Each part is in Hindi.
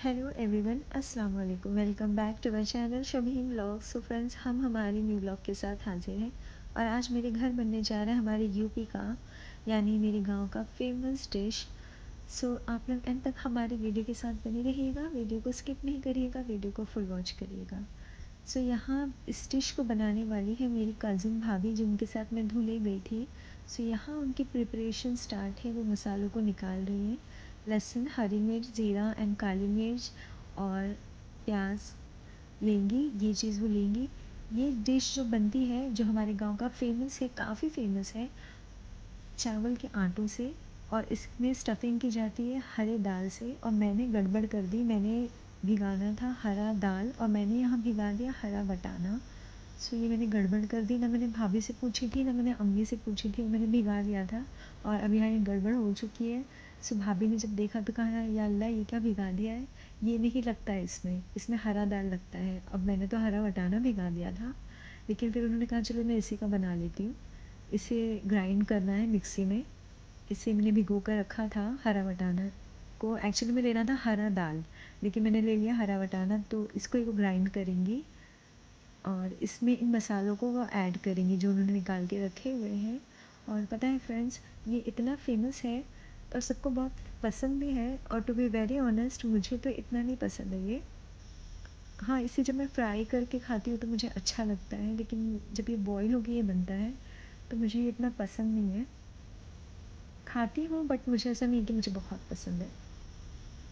हेलो एवरीवन, अस्सलाम वालेकुम। Welcome back to my channel Shabeen vlogs. So friends, हम हमारे न्यू व्लॉग के साथ हाजिर हैं और आज मेरे घर बनने जा रहा है हमारे यूपी का यानी मेरे गांव का फेमस डिश। सो आप लोग एंड तक हमारे वीडियो के साथ बने रहिएगा, वीडियो को स्किप नहीं करिएगा, वीडियो को फुल वॉच करिएगा। सो यहाँ इस डिश को बनाने वाली है मेरी कज़िन भाभी, जिनके साथ मैं धुले गई थी। सो यहाँ उनकी प्रिपरेशन स्टार्ट है, वो मसालों को निकाल रही हैं। लहसुन, हरी मिर्च, ज़ीरा एंड काली मिर्च और प्याज लेंगी, ये चीज़ वो लेंगी। ये डिश जो बनती है, जो हमारे गांव का फेमस है, काफ़ी फेमस है, चावल के आटों से। और इसमें स्टफिंग की जाती है हरे दाल से। और मैंने गड़बड़ कर दी, मैंने भिगाना था हरा दाल और मैंने यहाँ भिगा दिया हरा बटाना। सो ये मैंने गड़बड़ कर दी, ना मैंने भाभी से पूछी थी, ना मैंने अम्मी से पूछी थी, मैंने भिगा दिया था और अब यहाँ ये गड़बड़ हो चुकी है। सो भाभी ने जब देखा तो कहा, या अल्लाह ये क्या भिगा दिया है, ये नहीं लगता है, इसमें इसमें हरा दाल लगता है। अब मैंने तो हरा बटाना भिगा दिया था, लेकिन फिर उन्होंने कहा चलो मैं इसी का बना लेती हूँ। इसे ग्राइंड करना है मिक्सी में। इसे मैंने भिगो कर रखा था हरा बटाना को, एक्चुअली में लेना था हरा दाल, लेकिन मैंने ले लिया हरा बटाना। तो इसको एक ग्राइंड करेंगी और इसमें इन मसालों को वो ऐड करेंगी जो उन्होंने निकाल के रखे हुए हैं। और पता है फ्रेंड्स, ये इतना फेमस है और सबको बहुत पसंद भी है। और टू बी वेरी ऑनेस्ट, मुझे तो इतना नहीं पसंद है ये। हाँ, इसे जब मैं फ्राई करके खाती हूँ तो मुझे अच्छा लगता है, लेकिन जब ये बॉईल होके ये बनता है तो मुझे ये इतना पसंद नहीं है। खाती हूँ बट मुझे ऐसा नहीं है कि मुझे बहुत पसंद है,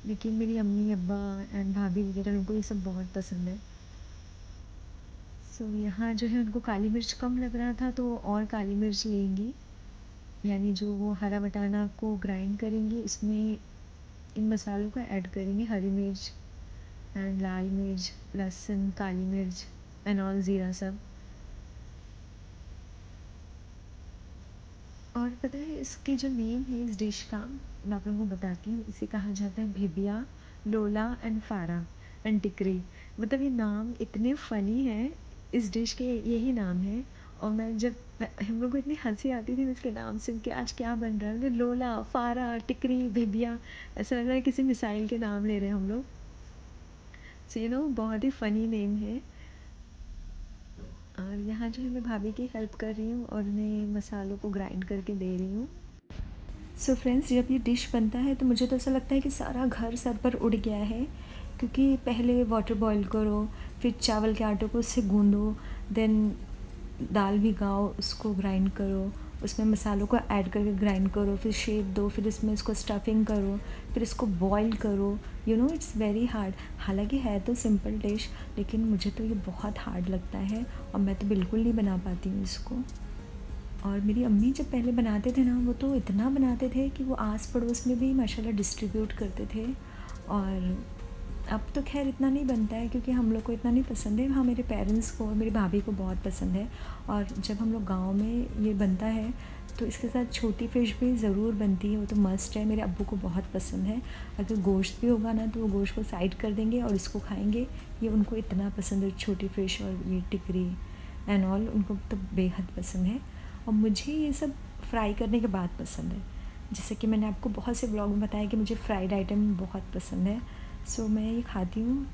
लेकिन मेरी अम्मी अब्बा एंड भाभी वगैरह उनको ये सब बहुत पसंद है। सो यहाँ जो है उनको काली मिर्च कम लग रहा था तो वो और काली मिर्च लेंगी, यानी जो वो हरा बटाना को ग्राइंड करेंगी इसमें इन मसालों को ऐड करेंगे, हरी मिर्च एंड लाल मिर्च, लहसुन, काली मिर्च एंड ऑल, ज़ीरा सब। और पता है इसकी जो नेम है इस डिश का, मैं आप लोगों को बताती हूँ। इसे कहा जाता है भिबिया, लोला एंड फारा एंड टिकरी। मतलब ये नाम इतने फ़नी हैं, इस डिश के यही नाम है। और मैं जब हम लोग को इतनी हंसी आती थी इसके नाम सुन के, आज क्या बन रहा है, मतलब लोला, फारा, टिकरी, भिबिया, ऐसा लग रहा है किसी मिसाइल के नाम ले रहे हैं हम लोग। सो बहुत ही फ़नी नेम है। और यहाँ जो है मैं भाभी की हेल्प कर रही हूँ और उन्हें मसालों को ग्राइंड करके दे रही हूँ। सो फ्रेंड्स, जब ये डिश बनता है तो मुझे तो ऐसा लगता है कि सारा घर सर पर उड़ गया है, क्योंकि पहले वाटर बॉईल करो, फिर चावल के आटे को उससे गूंदो, देन दाल भिगाओ, उसको ग्राइंड करो, उसमें मसालों को ऐड करके ग्राइंड करो, फिर शेप दो, फिर इसमें इसको स्टफिंग करो, फिर इसको बॉईल करो। It's very hard. हालांकि है तो सिंपल डिश, लेकिन मुझे तो ये बहुत हार्ड लगता है और मैं तो बिल्कुल नहीं बना पाती हूँ इसको। और मेरी अम्मी जब पहले बनाते थे ना, वो तो इतना बनाते थे कि वो आस पड़ोस में भी माशाल्लाह डिस्ट्रीब्यूट करते थे। और अब तो खैर इतना नहीं बनता है, क्योंकि हम लोग को इतना नहीं पसंद है। हाँ, मेरे पेरेंट्स को और मेरी भाभी को बहुत पसंद है। और जब हम लोग गांव में ये बनता है तो इसके साथ छोटी फ़िश भी ज़रूर बनती है, वो तो मस्ट है, मेरे अब्बू को बहुत पसंद है। अगर गोश्त भी होगा ना तो वो गोश्त को साइड कर देंगे और इसको खाएंगे। ये उनको इतना पसंद है, छोटी फ़िश और ये टिकरी एंड ऑल, उनको तो बेहद पसंद है। और मुझे ये सब फ्राई करने के बाद पसंद है। जैसे कि मैंने आपको बहुत से ब्लॉग में बताया कि मुझे फ्राइड आइटम बहुत पसंद है। सो मैं ये खाती हूँ,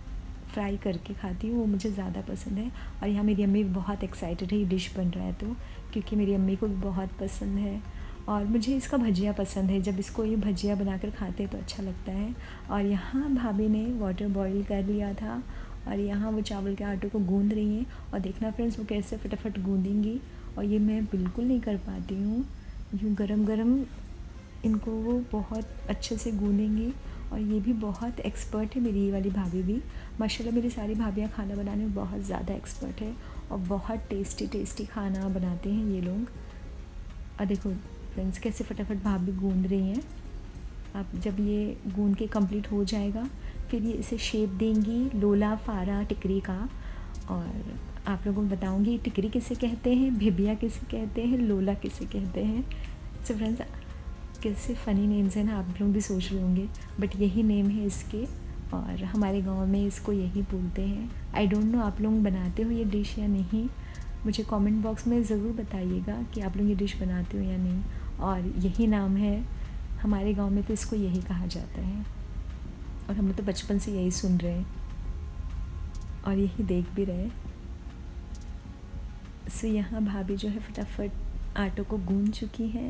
फ्राई करके खाती हूँ, वो मुझे ज़्यादा पसंद है। और यहाँ मेरी अम्मी बहुत एक्साइटेड है ये डिश बन रहा है तो, क्योंकि मेरी अम्मी को भी बहुत पसंद है। और मुझे इसका भजिया पसंद है, जब इसको ये भजिया बनाकर खाते हैं तो अच्छा लगता है। और यहाँ भाभी ने वाटर बॉईल कर लिया था और यहाँ वो चावल के आटे को गूंद रही हैं। और देखना फ्रेंड्स, वो कैसे फटाफट गूंदेंगी, और ये मैं बिल्कुल नहीं कर पाती हूँ। यूँ गरम गरम इनको वो बहुत अच्छे से गूंदेंगी। और ये भी बहुत एक्सपर्ट है, मेरी ये वाली भाभी भी। माशाल्लाह मेरी सारी भाभियाँ खाना बनाने में बहुत ज़्यादा एक्सपर्ट है और बहुत टेस्टी टेस्टी खाना बनाते हैं ये लोग। और देखो फ्रेंड्स, कैसे फटाफट भाभी गूंद रही हैं। अब जब ये गूंद के कंप्लीट हो जाएगा, फिर ये इसे शेप देंगी लोला, फारा, टिकरी का। और आप लोगों को बताऊंगी टिकरी किसे कहते हैं, भिबिया किसे कहते हैं, लोला किसे कहते हैं। सो फ्रेंड्स, कैसे फ़नी नेम्स हैं ना, आप लोग भी सोच रहे होंगे, बट यही नेम है इसके। और हमारे गांव में इसको यही बोलते हैं। आई डोंट नो आप लोग बनाते हो ये डिश या नहीं, मुझे कमेंट बॉक्स में ज़रूर बताइएगा कि आप लोग ये डिश बनाते हो या नहीं। और यही नाम है हमारे गांव में, तो इसको यही कहा जाता है। और हम तो बचपन से यही सुन रहे हैं और यही देख भी रहे हैं। सो यहाँ भाभी जो है फटाफट आटों को गूंद चुकी है।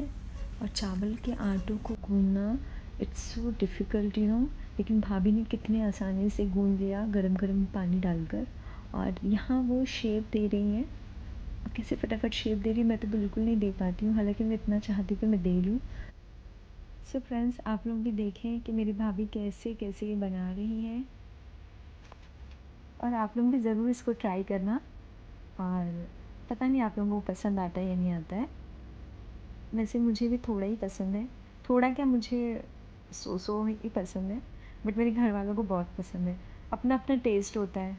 और चावल के आटों को गूंदना इट्स सो डिफ़िकल्ट लेकिन भाभी ने कितने आसानी से गूंद लिया गरम गरम पानी डालकर। और यहाँ वो शेप दे रही हैं। कैसे फटाफट शेप दे रही मैं तो बिल्कुल नहीं दे पाती हूँ, हालांकि मैं इतना चाहती हूँ कि मैं दे लूँ। सो फ्रेंड्स, आप लोग भी देखें कि मेरी भाभी कैसे कैसे ये बना रही हैं और आप लोग भी ज़रूर इसको ट्राई करना। और पता नहीं आप लोगों को पसंद आता है या नहीं आता है। वैसे मुझे भी थोड़ा ही पसंद है, थोड़ा क्या मुझे सो ही पसंद है, बट मेरे घर वालों को बहुत पसंद है। अपना अपना टेस्ट होता है,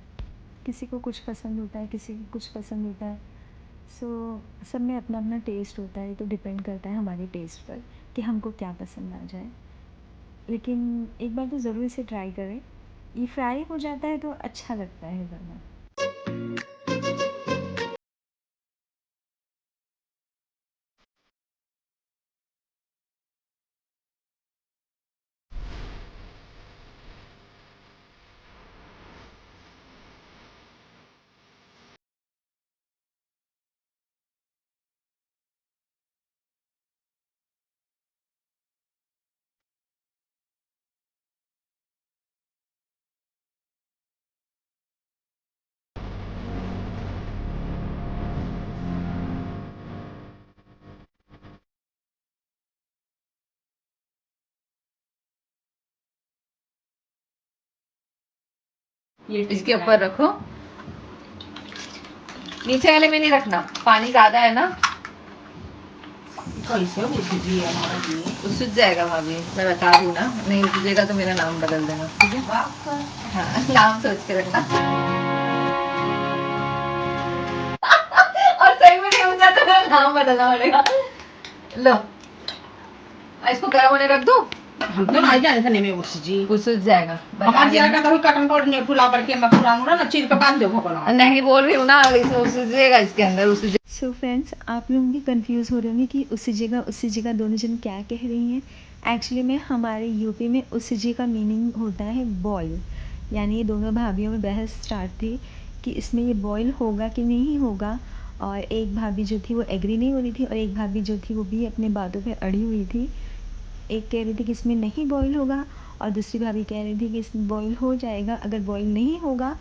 किसी को कुछ पसंद होता है, किसी को कुछ पसंद होता है। सो सब में अपना अपना टेस्ट होता है, तो डिपेंड करता है हमारे टेस्ट पर कि हमको क्या पसंद आ जाए। लेकिन एक बार तो ज़रूर इसे ट्राई करें। ये फ्राई हो जाता है तो अच्छा लगता है ज़्यादा। ये इसके ऊपर रखो, नीचे वाले में नहीं रखना, पानी ज्यादा है ना। कैसे बुझी है हमारा ये? तो सूझ जाएगा भाभी, मैं बता दूँ ना, नहीं सूझेगा तो मेरा नाम बदल देना, ठीक है? हाँ, नाम सोच के रखना। और सही में नहीं हो जाता तो नाम बदलना पड़ेगा। लो, इसको गर्म होने रख दो। हम तो नहीं जानते नहीं में बुझी। वो सूझ जाएगा। हमारे जरा का तो कटन बोर्ड ने फुला करके मैं पूरा मुड़ा ना चीर के बांध दो भगवान। नहीं बोल रही हूँ ना, इसमें सूझेगा, इसके अंदर सूझ। सो फ्रेंड्स, आप लोग भी कंफ्यूज हो रहे होंगे कि उसी जगह दोनों जन क्या कह रही हैं। एक्चुअली में हमारे यूपी में उसी जगह का मीनिंग होता है बॉयल। यानी ये दोनों भाभियों में बहस स्टार्ट थी कि इसमें ये बॉयल होगा कि नहीं होगा। और एक भाभी जो थी वो एग्री नहीं हो रही थी और एक भाभी जो थी वो भी अपने बातों पे अड़ी हुई थी। एक कह रही थी कि इसमें नहीं बॉयल होगा और दूसरी भाभी कह रही थी कि इसमें बॉयल हो जाएगा, अगर बॉयल नहीं होगा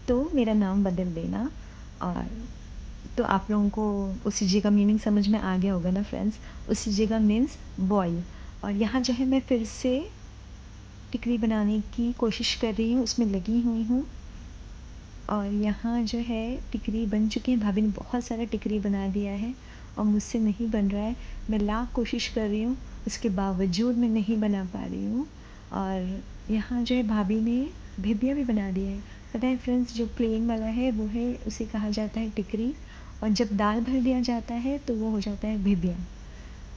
तो मेरा नाम बदल देना। और तो आप लोगों को उसी जगह मीनिंग समझ में आ गया होगा ना फ्रेंड्स। उसी जगह मीन्स बॉयल। और यहाँ जो है मैं फिर से टिकरी बनाने की कोशिश कर रही हूँ, उसमें लगी हुई हूँ। और यहाँ जो है टिकरी बन चुकी है, भाभी ने बहुत सारा टिकरी बना दिया है और मुझसे नहीं बन रहा है। मैं लाख कोशिश कर रही हूँ, उसके बावजूद मैं नहीं बना पा रही हूँ। और यहाँ जो है भाभी ने भिबिया भी बना दिया है। पता है फ्रेंड्स, जो प्लेन वाला है वो है, उसे कहा जाता है टिकरी। और जब दाल भर दिया जाता है तो वो हो जाता है भिबिया।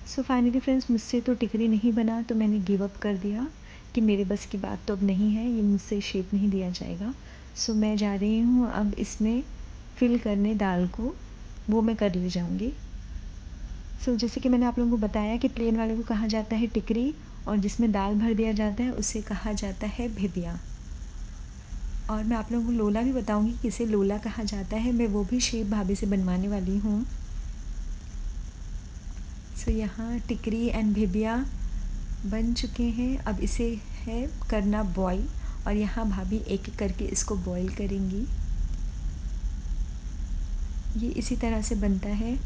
सो फाइनली फ्रेंड्स, मुझसे तो टिकरी नहीं बना तो मैंने गिव अप कर दिया कि मेरे बस की बात तो अब नहीं है, ये मुझसे शेप नहीं दिया जाएगा। सो मैं जा रही हूँ अब इसमें फिल करने दाल को, वो मैं कर ले जाऊँगी। सो जैसे कि मैंने आप लोगों को बताया कि प्लेन वाले को कहा जाता है टिकरी और जिसमें दाल भर दिया जाता है उसे कहा जाता है भिबिया। और मैं आप लोगों को लोला भी बताऊँगी किसे लोला कहा जाता है, मैं वो भी शेप भाभी से बनवाने वाली हूँ। सो यहाँ टिकरी एंड भिबिया बन चुके हैं, अब इसे है करना बॉईल। और यहाँ भाभी एक एक करके इसको बॉईल करेंगी। ये इसी तरह से बनता है।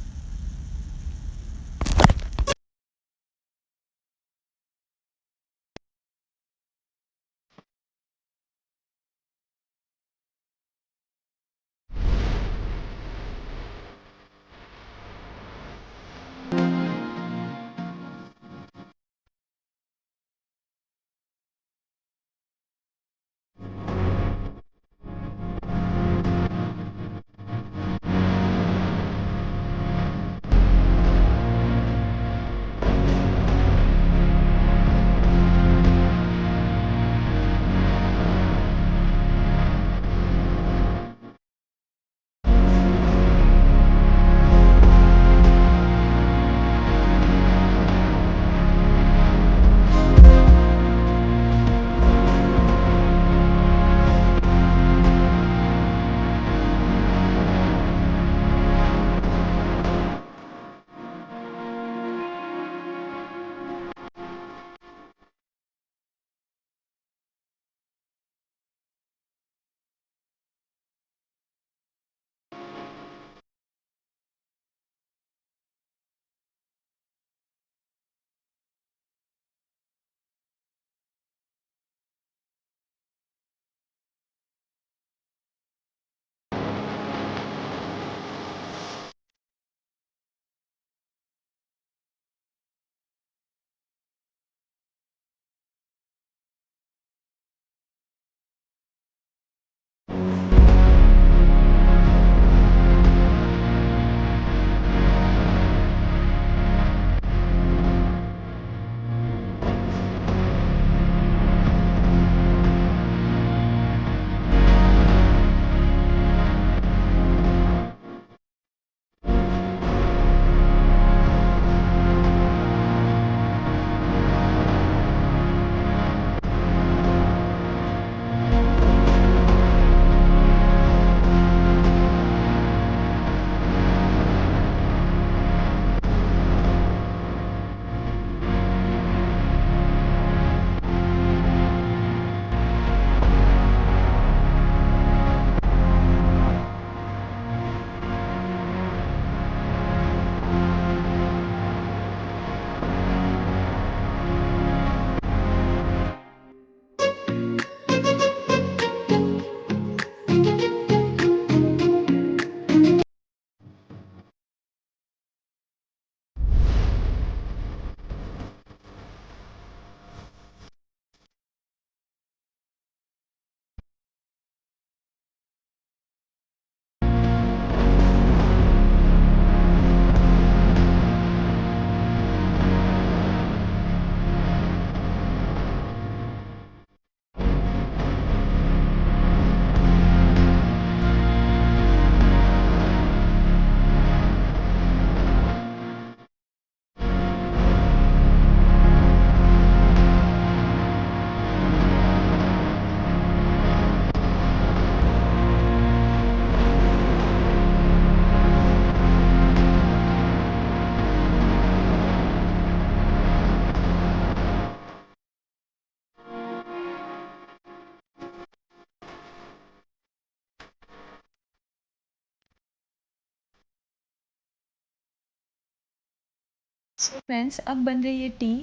सो फ्रेंड्स अब बन रही है टी,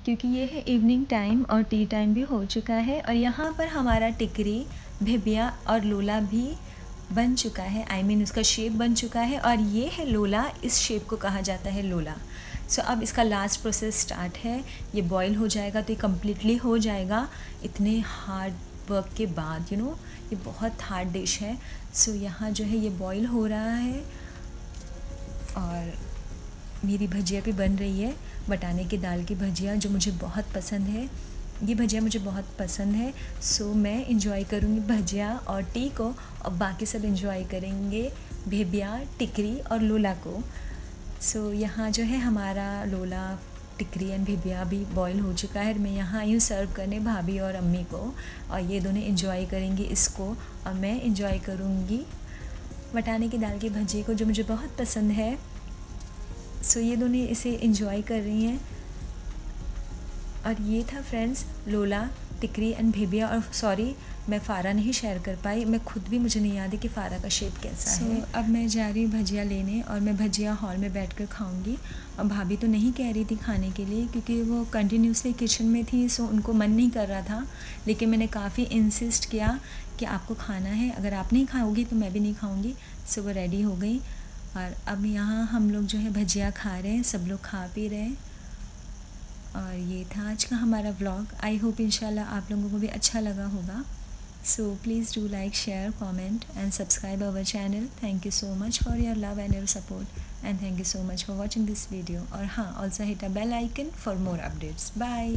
क्योंकि ये है इवनिंग टाइम और टी टाइम भी हो चुका है। और यहाँ पर हमारा टिकरी, भिबिया और लोला भी बन चुका है। I mean उसका शेप बन चुका है और ये है लोला, इस शेप को कहा जाता है लोला। सो अब इसका लास्ट प्रोसेस स्टार्ट है। ये बॉईल हो जाएगा तो ये कम्प्लीटली हो जाएगा इतने हार्ड वर्क के बाद। ये बहुत हार्ड डिश है। सो यहाँ जो है ये बॉईल हो रहा है और मेरी भजिया भी बन रही है, बटाने की दाल की भजिया, जो मुझे बहुत पसंद है। ये भजिया मुझे बहुत पसंद है। सो मैं इंजॉय करूँगी भजिया और टी को, और बाकी सब इंजॉय करेंगे भेबिया, टिकरी और लोला को। सो यहाँ जो है हमारा लोला, टिकरी एंड भेबिया भी बॉईल हो चुका है। मैं यहाँ आई हूँ सर्व करने भाभी और अम्मी को, और ये दोनों इंजॉय करेंगी इसको, और मैं इंजॉय करूँगी बटाने की दाल की भजी को, जो मुझे बहुत पसंद है। सो ये दोनों इसे इंजॉय कर रही हैं। और ये था फ्रेंड्स लोला, टिकरी एंड भेबिया। और सॉरी, मैं फ़ारा नहीं शेयर कर पाई, मैं खुद भी मुझे नहीं याद है कि फ़ारा का शेप कैसा है। अब मैं जा रही हूँ भजिया लेने, और मैं भजिया हॉल में बैठकर खाऊंगी। और भाभी तो नहीं कह रही थी खाने के लिए, क्योंकि वो कंटिन्यूसली किचन में थी, सो उनको मन नहीं कर रहा था। लेकिन मैंने काफ़ी इंसिस्ट किया कि आपको खाना है, अगर आप नहीं खाओगी तो मैं भी नहीं खाऊँगी। सो वो रेडी हो गई, और अब यहाँ हम लोग जो है भजिया खा रहे हैं, सब लोग खा पी रहे हैं। और ये था आज का हमारा व्लॉग। आई होप इंशाल्लाह आप लोगों को भी अच्छा लगा होगा। So please do like, share, comment and subscribe our channel. Thank you so much for your love and your support, and thank you so much for watching this video. और हाँ, also hit a bell icon for more updates. Bye.